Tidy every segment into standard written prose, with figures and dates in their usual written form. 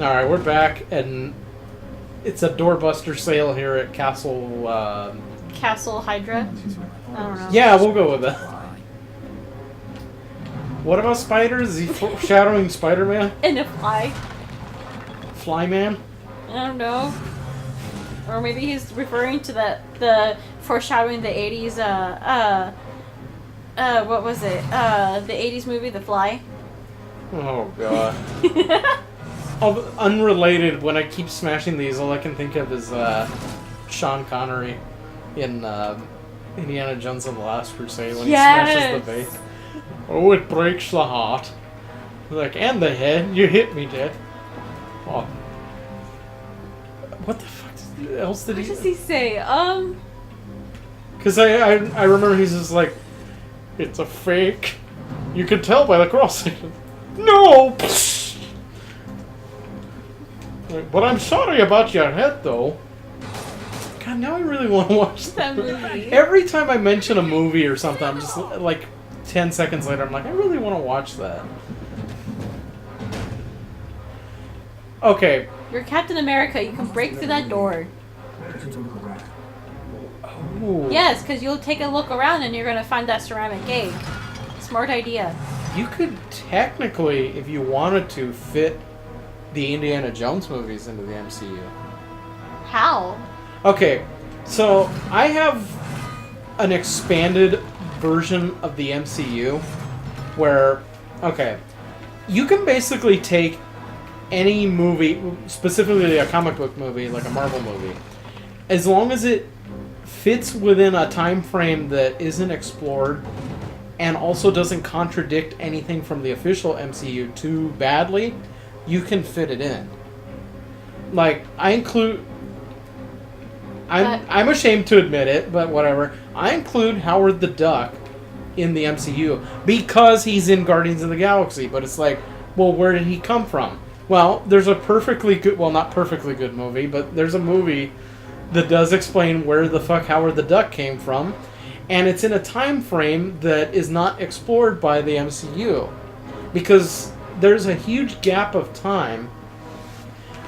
Alright, we're back, and it's a doorbuster sale here at Castle, Castle Hydra? I don't know. Yeah, we'll go with that. What about spiders? Is he foreshadowing Spider-Man? And a fly. Flyman? I don't know. Or maybe he's referring to the foreshadowing the 80s, what was it? The 80s movie, The Fly. Oh, God. Unrelated, when I keep smashing these, all I can think of is Sean Connery in Indiana Jones and the Last Crusade when he smashes the base. Oh, it breaks the heart. Like, and the head. You hit me, Dad. Oh. What the fuck else did he... What does he say? Because I remember he's just like, it's a fake. You can tell by the cross section. No! But I'm sorry about your head, though. God, now I really want to watch that movie. Every time I mention a movie or something, I'm just like 10 seconds later, I'm like, I really want to watch that. Okay. You're Captain America. You can break through that door. Ooh. Yes, because you'll take a look around and you're going to find that ceramic egg. Smart idea. You could technically, if you wanted to, fit the Indiana Jones movies into the MCU. How? Okay, so I have an expanded version of the MCU where, okay, you can basically take any movie, specifically a comic book movie, like a Marvel movie, as long as it fits within a time frame that isn't explored and also doesn't contradict anything from the official MCU too badly, you can fit it in. Like, I'm ashamed to admit it, but whatever. I include Howard the Duck in the MCU because he's in Guardians of the Galaxy, but it's like, well, where did he come from? Well, there's a perfectly good, well, not perfectly good movie, but there's a movie that does explain where the fuck Howard the Duck came from, and it's in a time frame that is not explored by the MCU because there's a huge gap of time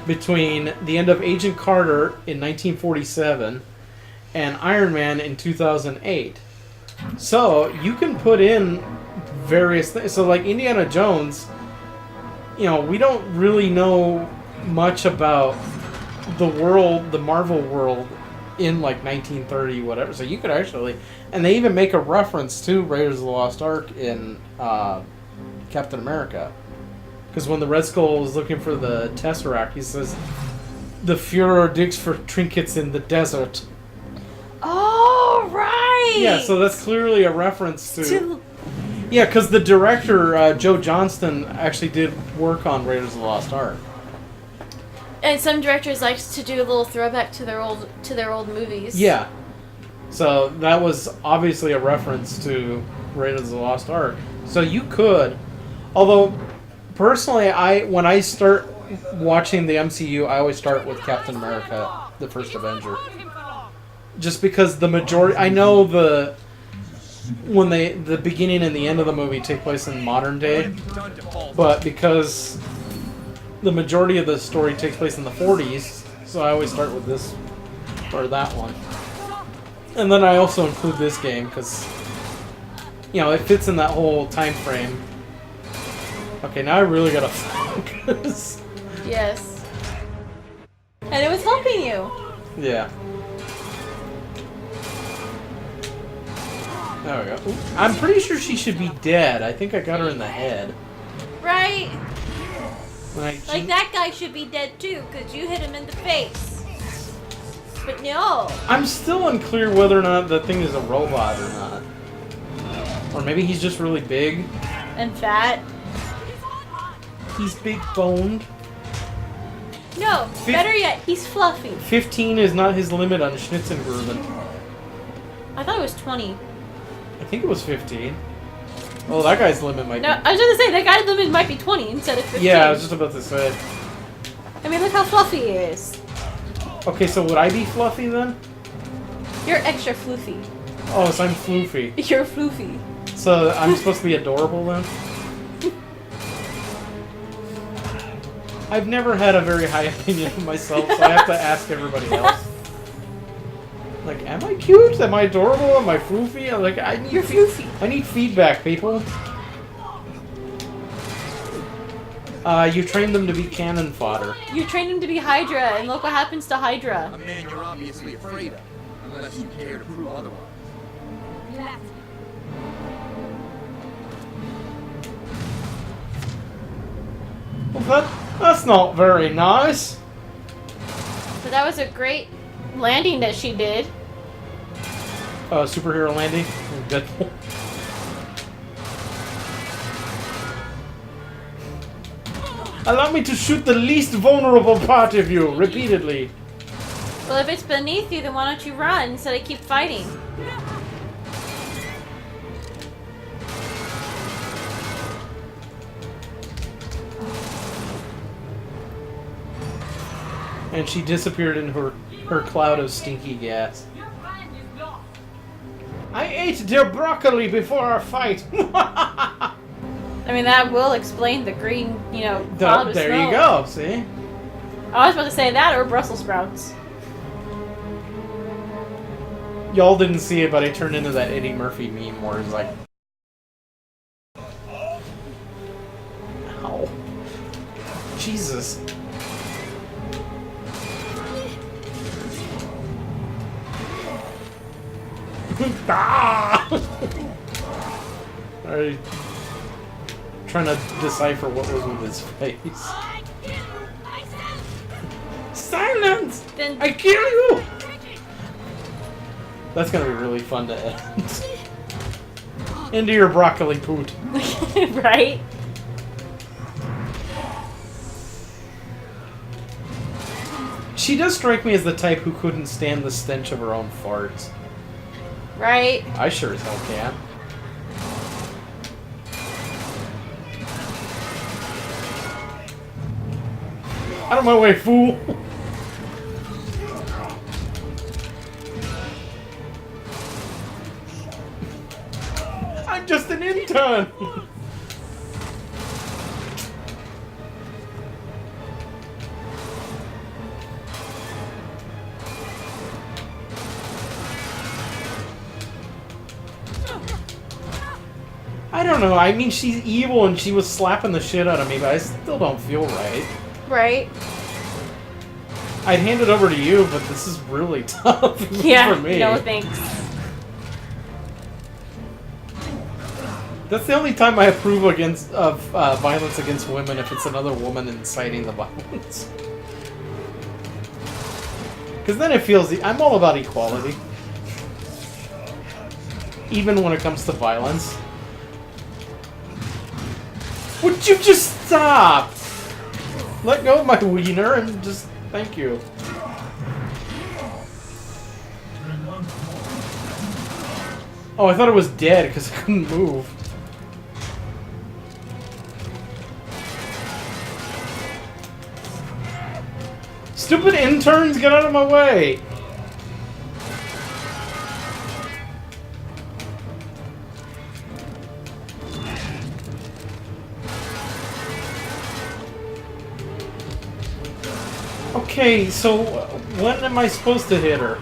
between the end of Agent Carter in 1947 and Iron Man in 2008. So you can put in various things. So like Indiana Jones, you know, we don't really know much about the world, the Marvel world in like 1930 whatever. So you could actually, and they even make a reference to Raiders of the Lost Ark in Captain America. Because when the Red Skull is looking for the Tesseract, he says, the Fuhrer digs for trinkets in the desert. Oh, right! Yeah, so that's clearly a reference to... Yeah, because the director, Joe Johnston, actually did work on Raiders of the Lost Ark. And some directors like to do a little throwback to their old movies. Yeah. So that was obviously a reference to Raiders of the Lost Ark. So you could... Although... Personally, when I start watching the MCU, I always start with Captain America, the first Avenger. Just because the majority... I know the beginning and the end of the movie take place in modern day, but because the majority of the story takes place in the 40s, so I always start with this, or that one. And then I also include this game, because, you know, it fits in that whole time frame. Okay, now I really gotta focus. Yes. And it was helping you. Yeah. There we go. Ooh, I'm pretty sure she should be dead. I think I got her in the head. Right? Like that guy should be dead too, because you hit him in the face. But no. I'm still unclear whether or not the thing is a robot or not. Or maybe he's just really big. And fat. He's big boned. No, better yet, he's fluffy. 15 is not his limit on Schnitzengruben. I thought it was 20. I think it was 15. Oh, that guy's limit might be... No, I was just gonna say, that guy's limit might be 20 instead of 15. Yeah, I was just about to say. I mean, look how fluffy he is. Okay, so would I be fluffy then? You're extra floofy. Oh, so I'm floofy. You're floofy. So I'm supposed to be adorable then? I've never had a very high opinion of myself, so I have to ask everybody else. Like, am I cute? Am I adorable? Am I floofy? I'm like, You're floofy. I need feedback, people. You trained them to be cannon fodder. You trained him to be Hydra, and look what happens to Hydra. A man you're obviously afraid of, unless you care to prove otherwise. Well, that's not very nice. But that was a great landing that she did. Superhero landing. Deadpool. Allow me to shoot the least vulnerable part of you, repeatedly. Well, if it's beneath you, then why don't you run instead of keep fighting? And she disappeared in her cloud of stinky gas. I ate their broccoli before our fight. I mean, that will explain the green, cloud of There smoke. you go, see? I was about to say that or Brussels sprouts. Y'all didn't see it, but I turned into that Eddie Murphy meme where it's like... Ow. Jesus. Ah! Alright. Trying to decipher what was with his face. Silence! Then I kill you! That's gonna be really fun to end. Into your broccoli poot. right? She does strike me as the type who couldn't stand the stench of her own farts. Right? I sure as hell can. Out of my way, fool! I'm just an intern! I don't know, I mean, she's evil and she was slapping the shit out of me, but I still don't feel right. Right? I'd hand it over to you, but this is really tough Yeah, for me. no thanks. That's the only time I approve of violence against women, if it's another woman inciting the violence. Because then it feels... I'm all about equality. Even when it comes to violence. Would you just stop? Let go of my wiener and just... Thank you. Oh, I thought it was dead because I couldn't move. Stupid interns, get out of my way! Okay, so when am I supposed to hit her?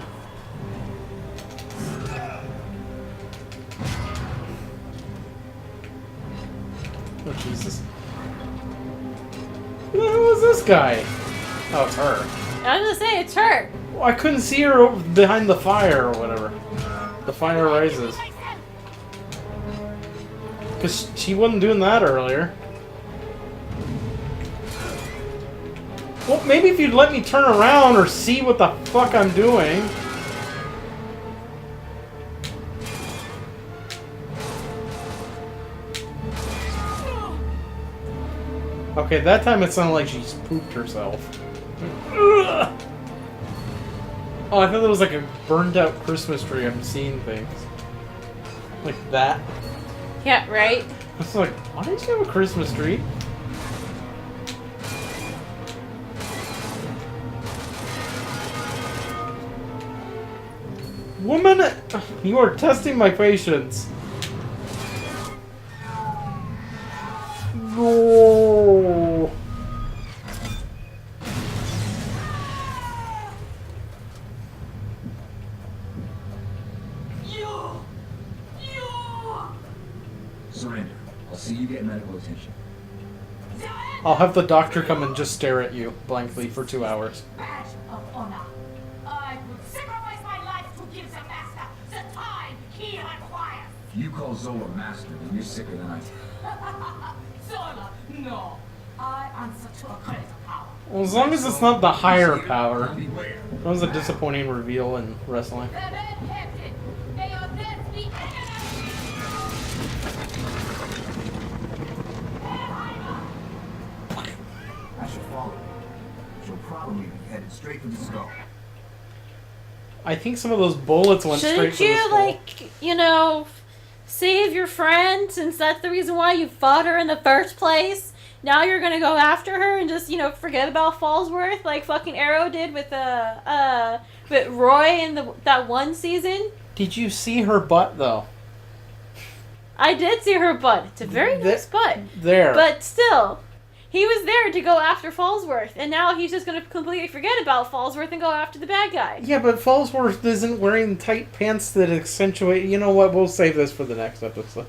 Oh, Jesus. Who the hell is this guy? Oh, it's her. I was gonna say, it's her. Well, I couldn't see her behind the fire or whatever. The fire rises. Because she wasn't doing that earlier. Well, maybe if you'd let me turn around or see what the fuck I'm doing. Okay, that time it sounded like she's pooped herself. Ugh. Oh, I thought that was like a burned out Christmas tree. I'm seeing things. Like that. Yeah, right? I was like, why did you have a Christmas tree? Woman, you are testing my patience. No. surrender. I'll see you get medical attention. I'll have the doctor come and just stare at you blankly for 2 hours. Badge of honor. I would sacrifice my life to give the master the time he requires. If you call Zola master, then you're sicker than I am. Zola, no. I answer to a greater power. Well, as long as it's not the higher power. Beware. That was a disappointing reveal in wrestling. The men captain, may your death be imminent. I should follow her. She'll probably be headed straight for the skull. I think some of those bullets went straight Shouldn't for the you, skull. like, you know, save your friend since that's the reason why you fought her in the first place? Now you're gonna go after her and just, you know, forget about Fallsworth like fucking Arrow did with Roy in that one season? Did you see her butt, though? I did see her butt. It's a very nice butt. There. But still, he was there to go after Fallsworth, and now he's just gonna completely forget about Fallsworth and go after the bad guy. Yeah, but Fallsworth isn't wearing tight pants that accentuate... You know what? We'll save this for the next episode.